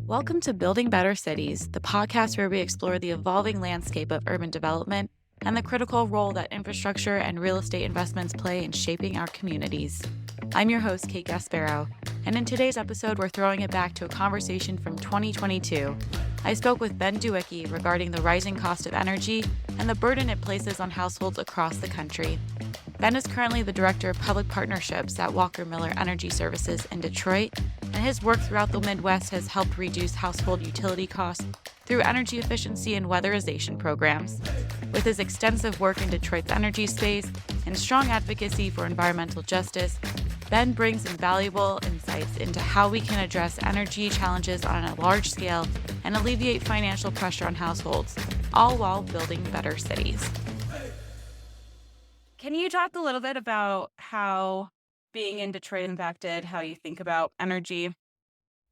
Welcome to Building Better Cities, the podcast where we explore the evolving landscape of urban development and the critical role that infrastructure and real estate investments play in shaping our communities. I'm your host, Kate Gasparo, and in today's episode, we're throwing it back to a conversation from 2022. I spoke with Ben Dueweke regarding the rising cost of energy and the burden it places on households across the country. Ben is currently the Director of Public Partnerships at Walker Miller Energy Services in Detroit, and his work throughout the Midwest has helped reduce household utility costs through energy efficiency and weatherization programs. With his extensive work in Detroit's energy space and strong advocacy for environmental justice, Ben brings invaluable insights into how we can address energy challenges on a large scale and alleviate financial pressure on households, all while building better cities. Can you talk a little bit about how being in Detroit impacted how you think about energy?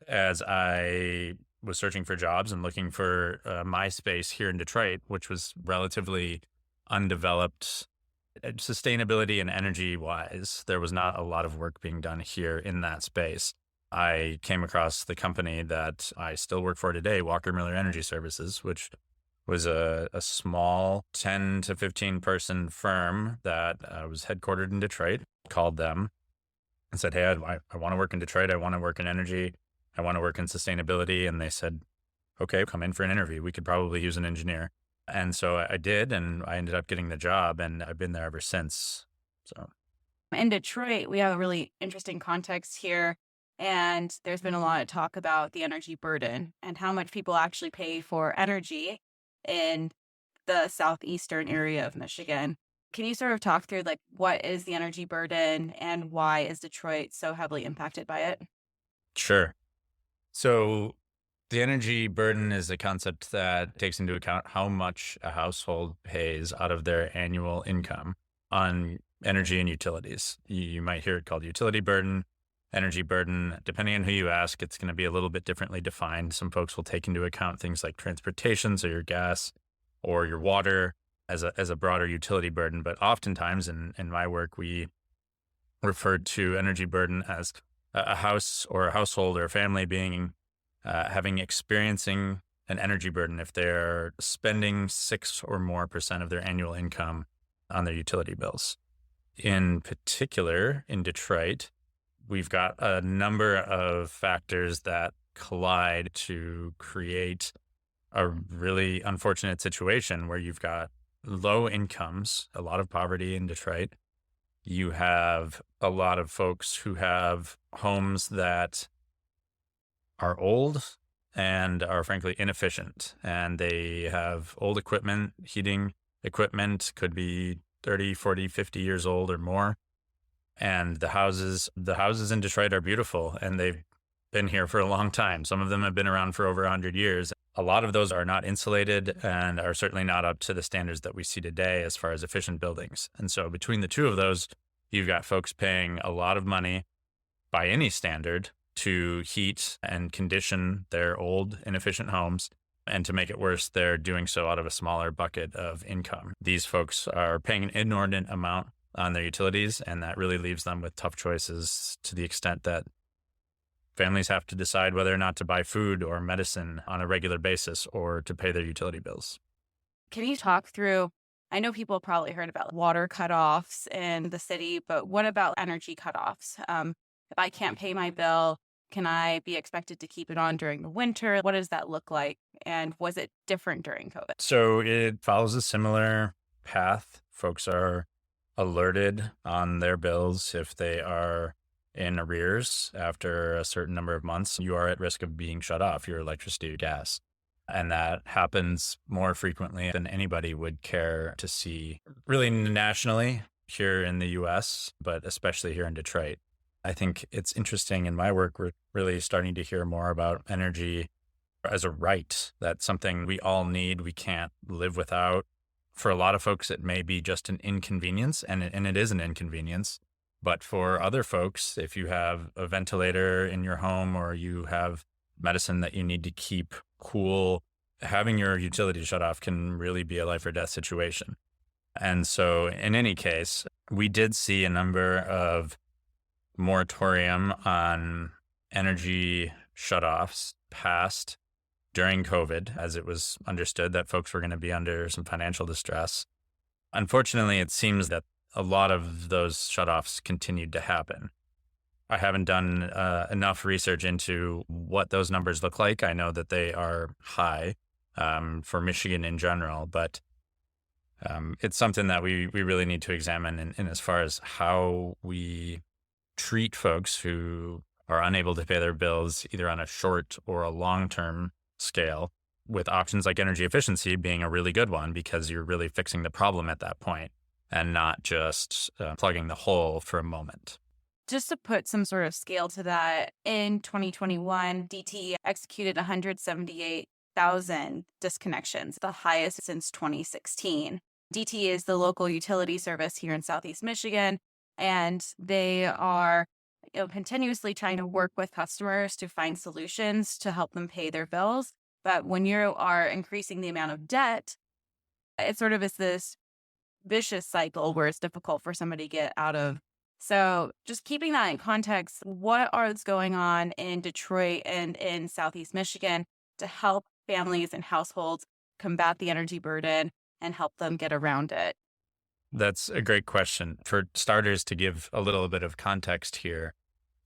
As I was searching for jobs and looking for my space here in Detroit, which was relatively undeveloped, sustainability and energy wise, there was not a lot of work being done here in that space. I came across the company that I still work for today, Walker Miller Energy Services, which was a small 10 to 15 person firm that was headquartered in Detroit. Called them and said, hey, I want to work in Detroit. I want to work in energy. I want to work in sustainability. And they said, okay, come in for an interview. We could probably use an engineer. And so I did, and I ended up getting the job, and I've been there ever since. So in Detroit, we have a really interesting context here. And there's been a lot of talk about the energy burden and how much people actually pay for energy in the southeastern area of Michigan. Can you sort of talk through what is the energy burden and why is Detroit so heavily impacted by it? Sure. So the energy burden is a concept that takes into account how much a household pays out of their annual income on energy and utilities. You might hear it called utility burden, energy burden. Depending on who you ask, it's going to be a little bit differently defined. Some folks will take into account things like transportation, so your gas or your water as a broader utility burden. But oftentimes in my work, we refer to energy burden as a house or a household or a family being experiencing an energy burden if they're spending 6 or more % of their annual income on their utility bills. In particular, in Detroit, we've got a number of factors that collide to create a really unfortunate situation where you've got low incomes, a lot of poverty in Detroit. You have a lot of folks who have homes that are old and are frankly inefficient, and they have old equipment, heating equipment could be 30, 40, 50 years old or more. And the houses in Detroit are beautiful, and they've been here for a long time. Some of them have been around for over 100 years. A lot of those are not insulated and are certainly not up to the standards that we see today as far as efficient buildings. And so between the two of those, you've got folks paying a lot of money by any standard to heat and condition their old, inefficient homes. And to make it worse, they're doing so out of a smaller bucket of income. These folks are paying an inordinate amount on their utilities, and that really leaves them with tough choices to the extent that families have to decide whether or not to buy food or medicine on a regular basis or to pay their utility bills. Can you talk through, I know people probably heard about water cutoffs in the city, but what about energy cutoffs? If I can't pay my bill, can I be expected to keep it on during the winter? What does that look like? And was it different during COVID? So it follows a similar path. Folks are alerted on their bills if they are in arrears after a certain number of months. You are at risk of being shut off, your electricity or gas. And that happens more frequently than anybody would care to see, really nationally here in the US, but especially here in Detroit. I think it's interesting in my work, we're really starting to hear more about energy as a right. That's something we all need, we can't live without. For a lot of folks, it may be just an inconvenience, and it is an inconvenience. But for other folks, if you have a ventilator in your home or you have medicine that you need to keep cool, having your utility shut off can really be a life or death situation. And so in any case, we did see a number of moratorium on energy shutoffs passed during COVID, as it was understood that folks were going to be under some financial distress. Unfortunately, it seems that a lot of those shutoffs continued to happen. I haven't done enough research into what those numbers look like. I know that they are high for Michigan in general, but it's something that we really need to examine in as far as how we treat folks who are unable to pay their bills either on a short or a long-term scale, with options like energy efficiency being a really good one because you're really fixing the problem at that point and not just plugging the hole for a moment. Just to put some sort of scale to that, in 2021, DTE executed 178,000 disconnections, the highest since 2016. DTE is the local utility service here in Southeast Michigan, and they are continuously trying to work with customers to find solutions to help them pay their bills. But when you are increasing the amount of debt, it sort of is this vicious cycle where it's difficult for somebody to get out of. So just keeping that in context, what is going on in Detroit and in Southeast Michigan to help families and households combat the energy burden and help them get around it? That's a great question. For starters, to give a little bit of context here,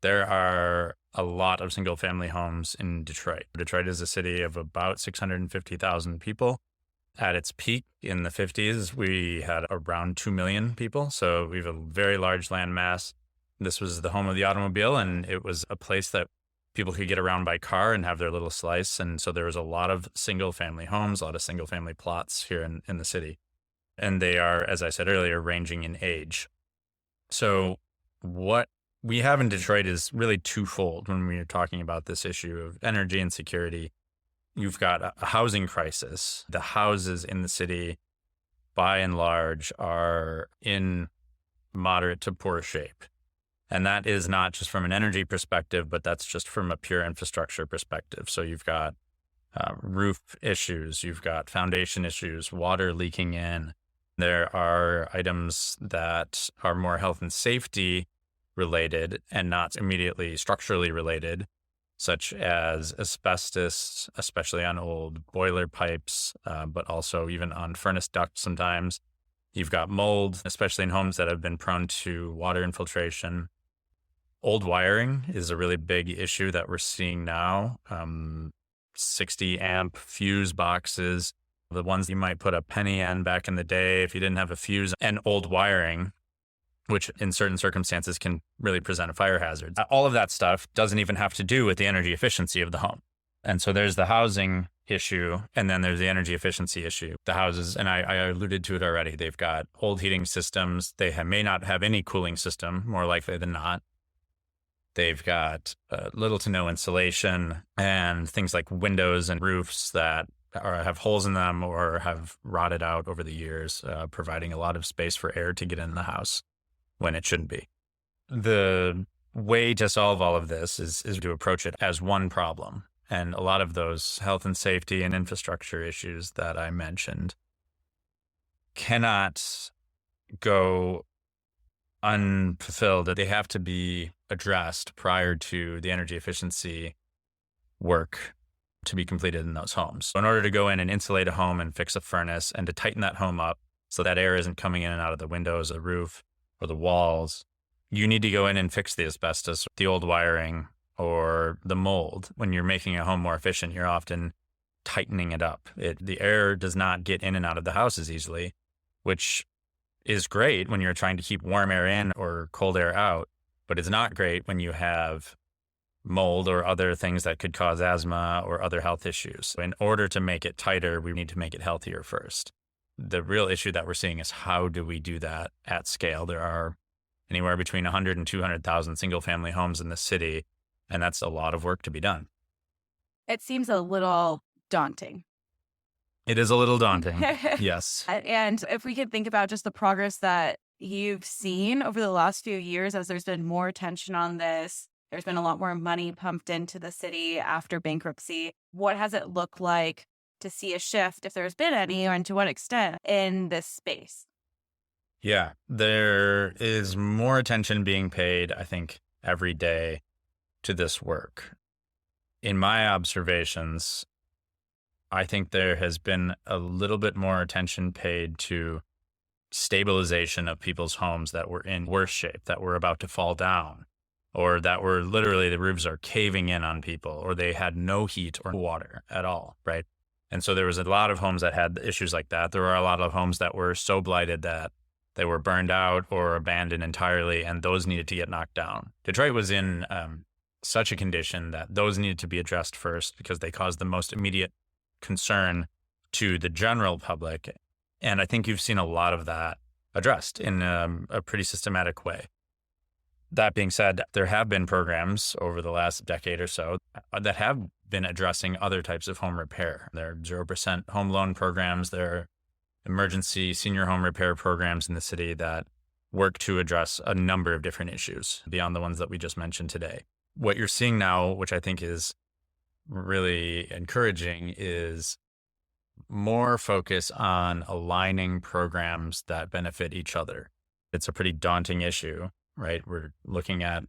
there are a lot of single-family homes in Detroit. Detroit is a city of about 650,000 people. At its peak in the 50s, we had around 2 million people. So we have a very large land mass. This was the home of the automobile, and it was a place that people could get around by car and have their little slice. And so there was a lot of single-family homes, a lot of single-family plots here in the city. And they are, as I said earlier, ranging in age. So what we have in Detroit is really twofold when we are talking about this issue of energy and security. You've got a housing crisis. The houses in the city, by and large, are in moderate to poor shape. And that is not just from an energy perspective, but that's just from a pure infrastructure perspective. So you've got roof issues, you've got foundation issues, water leaking in. There are items that are more health and safety related and not immediately structurally related, such as asbestos, especially on old boiler pipes, but also even on furnace ducts sometimes. You've got mold, especially in homes that have been prone to water infiltration. Old wiring is a really big issue that we're seeing now. 60 amp fuse boxes, the ones you might put a penny in back in the day if you didn't have a fuse, and old wiring, which in certain circumstances can really present a fire hazard. All of that stuff doesn't even have to do with the energy efficiency of the home. And so there's the housing issue, and then there's the energy efficiency issue. The houses, and I alluded to it already, they've got old heating systems. They may not have any cooling system, more likely than not. They've got little to no insulation and things like windows and roofs that have holes in them or have rotted out over the years, providing a lot of space for air to get in the house when it shouldn't be. The way to solve all of this is to approach it as one problem. And a lot of those health and safety and infrastructure issues that I mentioned cannot go unfulfilled. They have to be addressed prior to the energy efficiency work to be completed in those homes. So in order to go in and insulate a home and fix a furnace and to tighten that home up so that air isn't coming in and out of the windows, the roof, or the walls, you need to go in and fix the asbestos, the old wiring, or the mold. When you're making a home more efficient, you're often tightening it up. The air does not get in and out of the house as easily, which is great when you're trying to keep warm air in or cold air out, but it's not great when you have mold or other things that could cause asthma or other health issues. In order to make it tighter, we need to make it healthier first. The real issue that we're seeing is how do we do that at scale? There are anywhere between 100 and 200,000 single-family homes in the city, and that's a lot of work to be done. It seems a little daunting. It is a little daunting, yes. And if we could think about just the progress that you've seen over the last few years as there's been more attention on this, there's been a lot more money pumped into the city after bankruptcy. What has it looked like to see a shift, if there's been any, and to what extent, in this space? Yeah, there is more attention being paid, I think, every day to this work. In my observations, I think there has been a little bit more attention paid to stabilization of people's homes that were in worse shape, that were about to fall down, or that were literally the roofs are caving in on people, or they had no heat or water at all, right? And so there was a lot of homes that had issues like that. There were a lot of homes that were so blighted that they were burned out or abandoned entirely, and those needed to get knocked down. Detroit was in such a condition that those needed to be addressed first because they caused the most immediate concern to the general public. And I think you've seen a lot of that addressed in a pretty systematic way. That being said, there have been programs over the last decade or so that have been addressing other types of home repair. There are 0% home loan programs. There are emergency senior home repair programs in the city that work to address a number of different issues beyond the ones that we just mentioned today. What you're seeing now, which I think is really encouraging, is more focus on aligning programs that benefit each other. It's a pretty daunting issue, right? We're looking at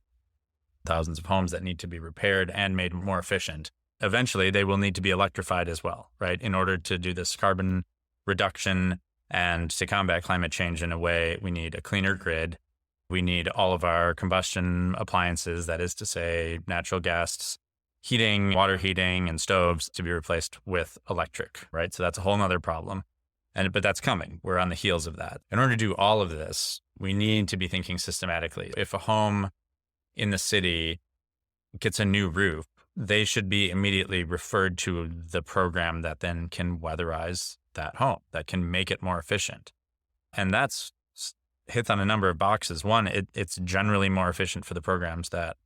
thousands of homes that need to be repaired and made more efficient. Eventually, they will need to be electrified as well, right? In order to do this carbon reduction and to combat climate change in a way, we need a cleaner grid. We need all of our combustion appliances, that is to say, natural gas heating, water heating, and stoves to be replaced with electric, right? So that's a whole nother problem. But that's coming. We're on the heels of that. In order to do all of this, we need to be thinking systematically. If a home in the city gets a new roof, they should be immediately referred to the program that then can weatherize that home, that can make it more efficient. And that's hits on a number of boxes. One, it's generally more efficient for the programs that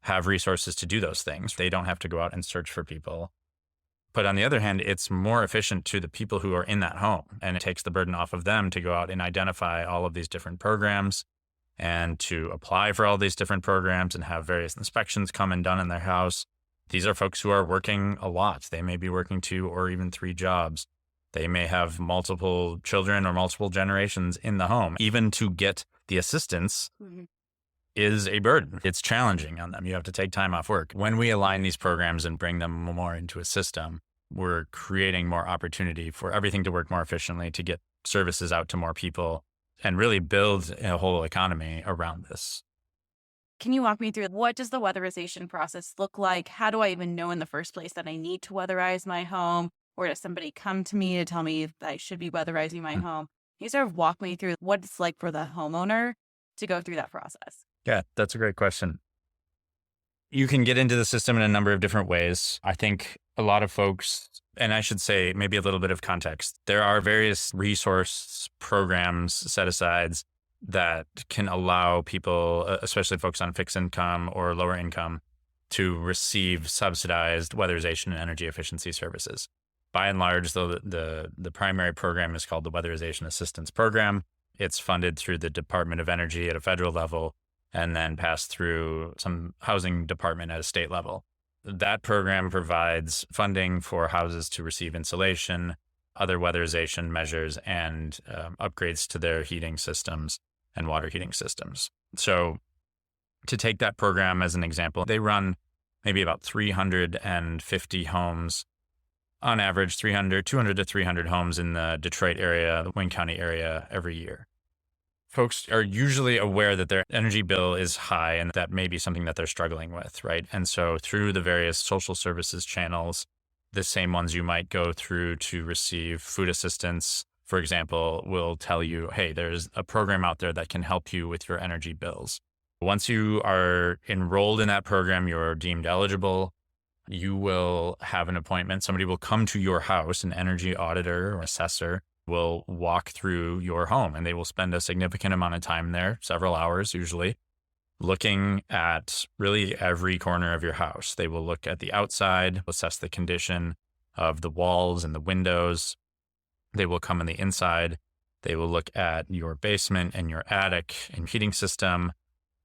have resources to do those things. They don't have to go out and search for people. But on the other hand, it's more efficient to the people who are in that home, and it takes the burden off of them to go out and identify all of these different programs and to apply for all these different programs and have various inspections come and done in their house. These are folks who are working a lot. They may be working 2 or even 3 jobs. They may have multiple children or multiple generations in the home. Even to get the assistance is a burden. It's challenging on them. You have to take time off work. When we align these programs and bring them more into a system, we're creating more opportunity for everything to work more efficiently, to get services out to more people, and really build a whole economy around this. Can you walk me through, what does the weatherization process look like? How do I even know in the first place that I need to weatherize my home? Or does somebody come to me to tell me that I should be weatherizing my home? Can you sort of walk me through what it's like for the homeowner to go through that process? Yeah, that's a great question. You can get into the system in a number of different ways. I think a lot of folks, and I should say maybe a little bit of context, there are various resource programs, set-asides that can allow people, especially folks on fixed income or lower income, to receive subsidized weatherization and energy efficiency services. By and large, though, the primary program is called the Weatherization Assistance Program. It's funded through the Department of Energy at a federal level, and then passed through some housing department at a state level. That program provides funding for houses to receive insulation, other weatherization measures, and upgrades to their heating systems and water heating systems. So to take that program as an example, they run maybe about 350 homes, on average 200 to 300 homes in the Detroit area, the Wayne County area every year. Folks are usually aware that their energy bill is high and that may be something that they're struggling with, right? And so through the various social services channels, the same ones you might go through to receive food assistance, for example, will tell you, hey, there's a program out there that can help you with your energy bills. Once you are enrolled in that program, you're deemed eligible. You will have an appointment. Somebody will come to your house, an energy auditor or assessor will walk through your home, and they will spend a significant amount of time there, several hours usually, looking at really every corner of your house. They will look at the outside, assess the condition of the walls and the windows. They will come in the inside. They will look at your basement and your attic and heating system.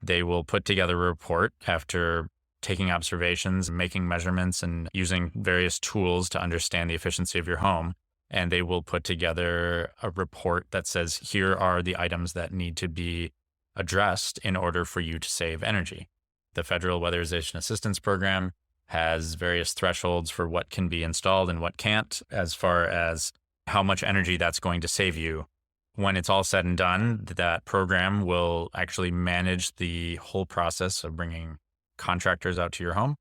They will put together a report after taking observations, making measurements, and using various tools to understand the efficiency of your home. And they will put together a report that says, here are the items that need to be addressed in order for you to save energy. The Federal Weatherization Assistance Program has various thresholds for what can be installed and what can't, as far as how much energy that's going to save you. When it's all said and done, that program will actually manage the whole process of bringing contractors out to your home.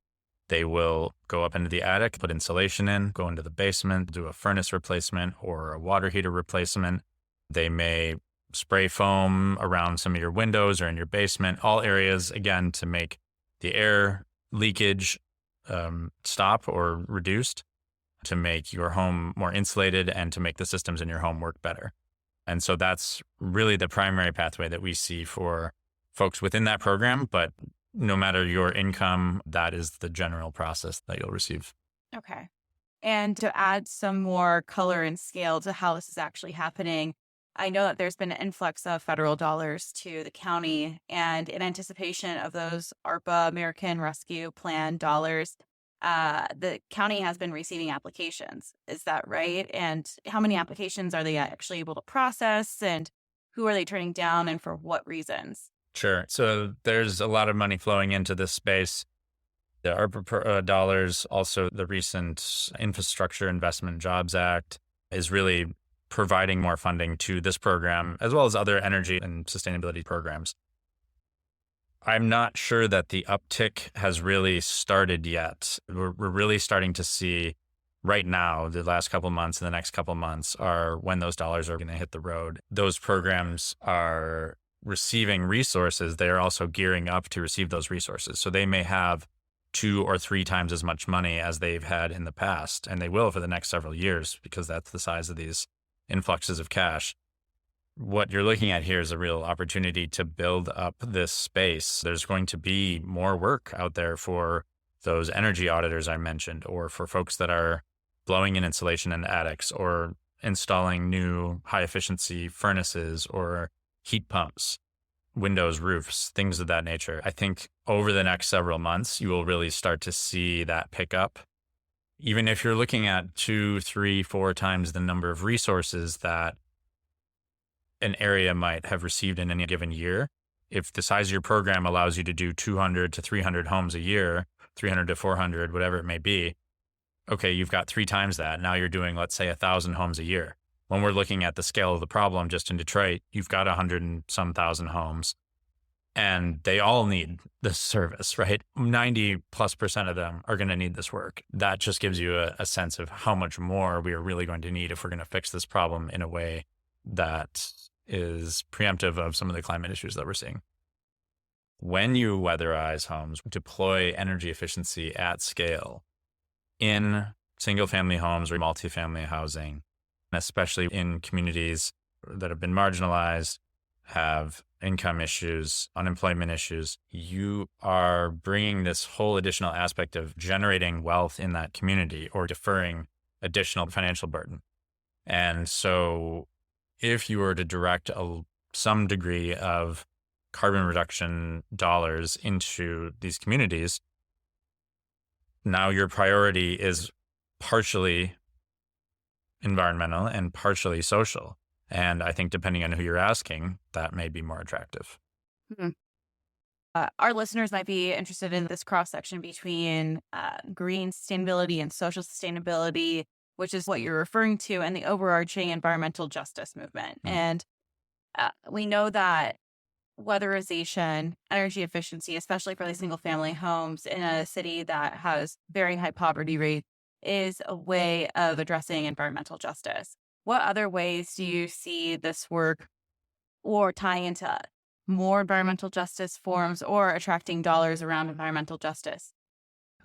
They will go up into the attic, put insulation in, go into the basement, do a furnace replacement or a water heater replacement. They may spray foam around some of your windows or in your basement, all areas, again, to make the air leakage stop or reduced, to make your home more insulated and to make the systems in your home work better. And so that's really the primary pathway that we see for folks within that program. But no matter your income, that is the general process that you'll receive. Okay. And to add some more color and scale to how this is actually happening, I know that there's been an influx of federal dollars to the county, and in anticipation of those ARPA, American Rescue Plan dollars, the county has been receiving applications. Is that right? And how many applications are they actually able to process, and who are they turning down, and for what reasons? Sure. So there's a lot of money flowing into this space. The ARPA dollars, also the recent Infrastructure Investment and Jobs Act, is really providing more funding to this program, as well as other energy and sustainability programs. I'm not sure that the uptick has really started yet. We're really starting to see right now, the last couple months and the next couple months are when those dollars are going to hit the road. Those programs are receiving resources. They are also gearing up to receive those resources. So they may have 2 or 3 times as much money as they've had in the past, and they will for the next several years, because that's the size of these influxes of cash. What you're looking at here is a real opportunity to build up this space. There's going to be more work out there for those energy auditors I mentioned, or for folks that are blowing in insulation in attics, or installing new high efficiency furnaces or heat pumps, windows, roofs, things of that nature. I think over the next several months, you will really start to see that pick up. Even if you're looking at 2, 3, 4 times the number of resources that an area might have received in any given year, if the size of your program allows you to do 200 to 300 homes a year, 300 to 400, whatever it may be, okay, you've got 3 times that. Now you're doing, let's say, 1,000 homes a year. When we're looking at the scale of the problem just in Detroit, you've got 100 and some thousand homes, and they all need this service, right? 90+% of them are going to need this work. That just gives you a sense of how much more we are really going to need if we're going to fix this problem in a way that is preemptive of some of the climate issues that we're seeing. When you weatherize homes, deploy energy efficiency at scale in single-family homes or multifamily housing, especially in communities that have been marginalized, have income issues, unemployment issues, you are bringing this whole additional aspect of generating wealth in that community or deferring additional financial burden. And so if you were to direct some degree of carbon reduction dollars into these communities, now your priority is partially environmental and partially social. And I think depending on who you're asking, that may be more attractive. Hmm. Our listeners might be interested in this cross section between green sustainability and social sustainability, which is what you're referring to, and the overarching environmental justice movement. Mm. And we know that weatherization, energy efficiency, especially for these single family homes in a city that has very high poverty rates, is a way of addressing environmental justice. What other ways do you see this work or tying into more environmental justice forms or attracting dollars around environmental justice?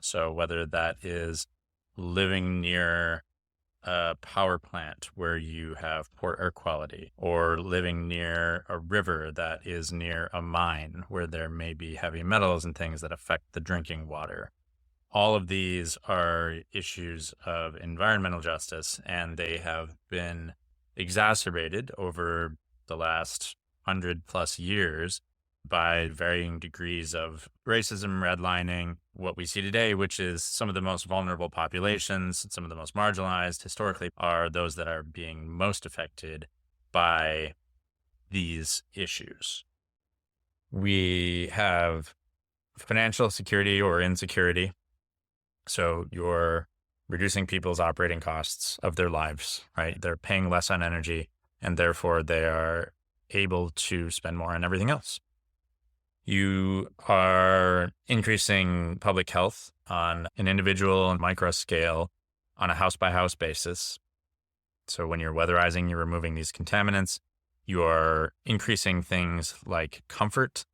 So whether that is living near a power plant where you have poor air quality, or living near a river that is near a mine where there may be heavy metals and things that affect the drinking water. All of these are issues of environmental justice, and they have been exacerbated over the last 100+ years by varying degrees of racism, redlining, what we see today, which is some of the most vulnerable populations, some of the most marginalized historically, are those that are being most affected by these issues. We have financial security or insecurity. So you're reducing people's operating costs of their lives, right? They're paying less on energy, and therefore they are able to spend more on everything else. You are increasing public health on an individual and micro scale on a house by house basis. So when you're weatherizing, you're removing these contaminants. You are increasing things like comfort.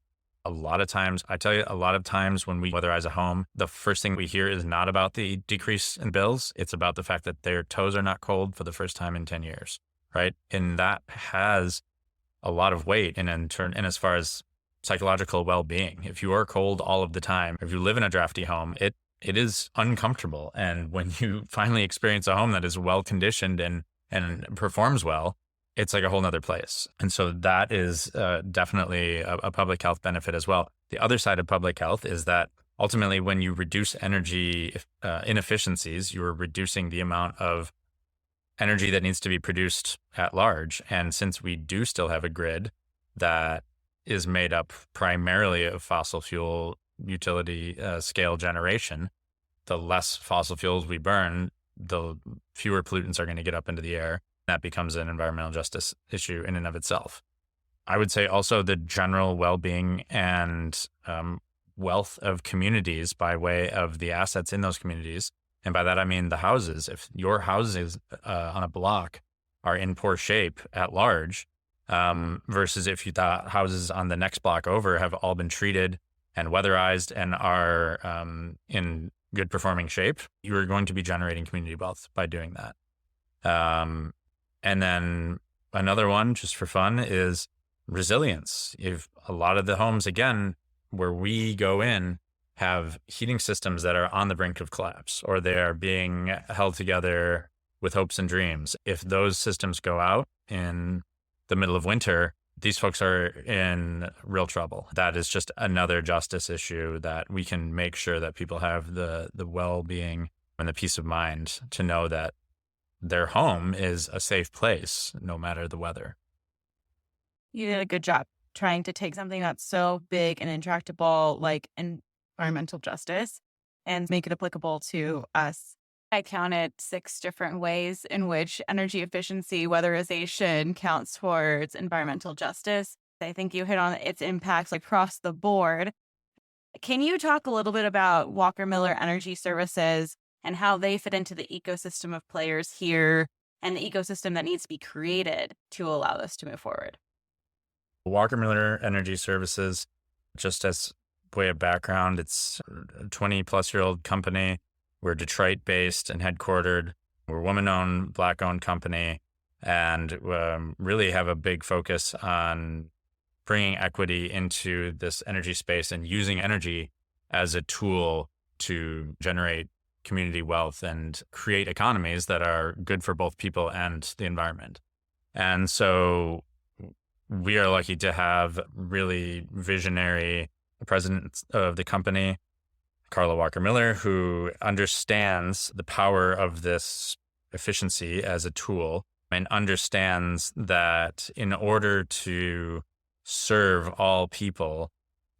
A lot of times when we weatherize a home, the first thing we hear is not about the decrease in bills. It's about the fact that their toes are not cold for the first time in 10 years, right? And that has a lot of weight and as far as psychological well-being. If you are cold all of the time, if you live in a drafty home, it is uncomfortable. And when you finally experience a home that is well conditioned and performs well, it's like a whole nother place. And so that is definitely a public health benefit as well. The other side of public health is that ultimately when you reduce energy inefficiencies, you are reducing the amount of energy that needs to be produced at large. And since we do still have a grid that is made up primarily of fossil fuel utility scale generation, the less fossil fuels we burn, the fewer pollutants are going to get up into the air. That becomes an environmental justice issue in and of itself. I would say also the general well-being and wealth of communities by way of the assets in those communities. And by that, I mean the houses. If your houses on a block are in poor shape at large, versus if you thought houses on the next block over have all been treated and weatherized and are in good performing shape, you are going to be generating community wealth by doing that. And then another one, just for fun, is resilience. If a lot of the homes, again, where we go in, have heating systems that are on the brink of collapse, or they are being held together with hopes and dreams. If those systems go out in the middle of winter, these folks are in real trouble. That is just another justice issue that we can make sure that people have the well-being and the peace of mind to know that their home is a safe place no matter the weather. You did a good job trying to take something that's so big and intractable, like environmental justice, and make it applicable to us. I counted 6 different ways in which energy efficiency, weatherization counts towards environmental justice. I think you hit on its impacts across the board. Can you talk a little bit about Walker Miller Energy Services and how they fit into the ecosystem of players here and the ecosystem that needs to be created to allow this to move forward? Walker Miller Energy Services, just as way of background, it's a 20-plus-year-old company. We're Detroit-based and headquartered. We're a woman-owned, Black-owned company, and really have a big focus on bringing equity into this energy space and using energy as a tool to generate community wealth and create economies that are good for both people and the environment. And so we are lucky to have really visionary president of the company, Carla Walker Miller, who understands the power of this efficiency as a tool and understands that in order to serve all people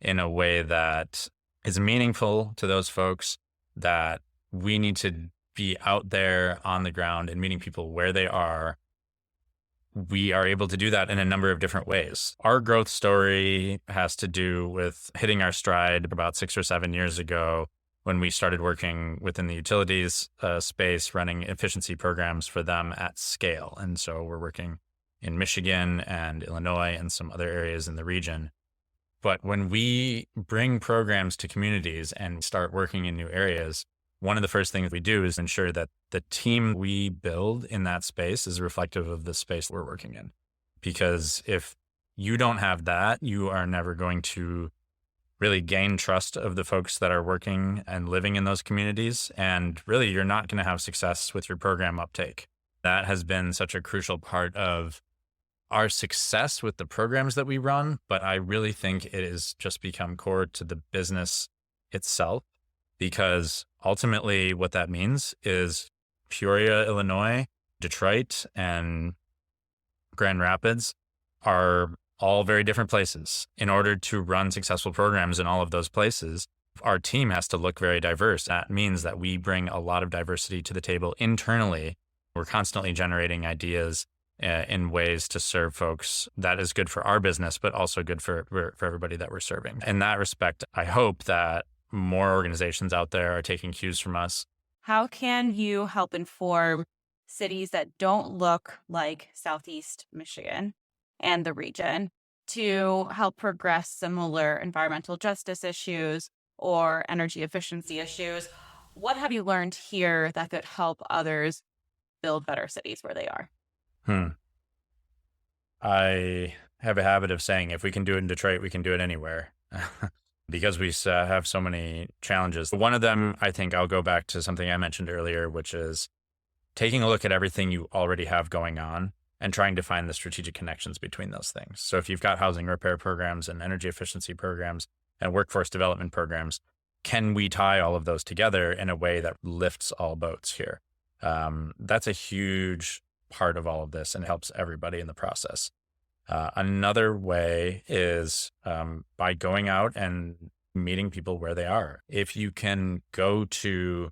in a way that is meaningful to those folks, that we need to be out there on the ground and meeting people where they are. We are able to do that in a number of different ways. Our growth story has to do with hitting our stride about 6 or 7 years ago when we started working within the utilities space, running efficiency programs for them at scale. And so we're working in Michigan and Illinois and some other areas in the region. But when we bring programs to communities and start working in new areas, one of the first things we do is ensure that the team we build in that space is reflective of the space we're working in. Because if you don't have that, you are never going to really gain trust of the folks that are working and living in those communities. And really, you're not going to have success with your program uptake. That has been such a crucial part of our success with the programs that we run. But I really think it has just become core to the business itself, because ultimately what that means is Peoria, Illinois, Detroit, and Grand Rapids are all very different places. In order to run successful programs in all of those places, Our team has to look very diverse. That means that we bring a lot of diversity to the table internally. We're constantly generating ideas in ways to serve folks that is good for our business, but also good for everybody that we're serving. In that respect, I hope that more organizations out there are taking cues from us. How can you help inform cities that don't look like Southeast Michigan and the region to help progress similar environmental justice issues or energy efficiency issues? What have you learned here that could help others build better cities where they are? I have a habit of saying, if we can do it in Detroit, we can do it anywhere because we have so many challenges. One of them, I think I'll go back to something I mentioned earlier, which is taking a look at everything you already have going on and trying to find the strategic connections between those things. So if you've got housing repair programs and energy efficiency programs and workforce development programs, can we tie all of those together in a way that lifts all boats here? That's a huge part of all of this and helps everybody in the process. Another way is by going out and meeting people where they are. If you can go to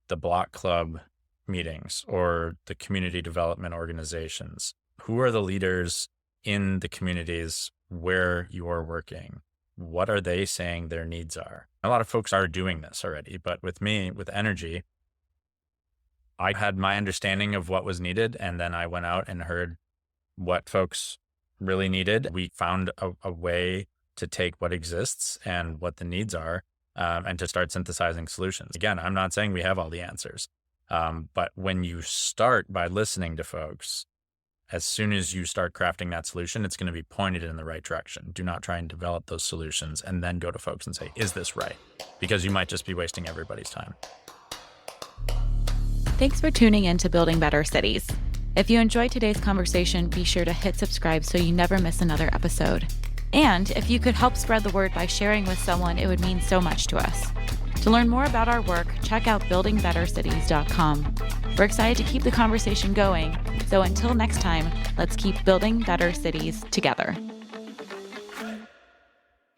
the block club meetings or the community development organizations, who are the leaders in the communities where you're working? What are they saying their needs are? A lot of folks are doing this already, but with me, with energy, I had my understanding of what was needed, and then I went out and heard what folks really needed. We found a way to take what exists and what the needs are, and to start synthesizing solutions. Again, I'm not saying we have all the answers, but when you start by listening to folks, as soon as you start crafting that solution, it's going to be pointed in the right direction. Do not try and develop those solutions and then go to folks and say, is this right? Because you might just be wasting everybody's time. Thanks for tuning in to Building Better Cities. If you enjoyed today's conversation, be sure to hit subscribe so you never miss another episode. And if you could help spread the word by sharing with someone, it would mean so much to us. To learn more about our work, check out buildingbettercities.com. We're excited to keep the conversation going. So until next time, let's keep building better cities together.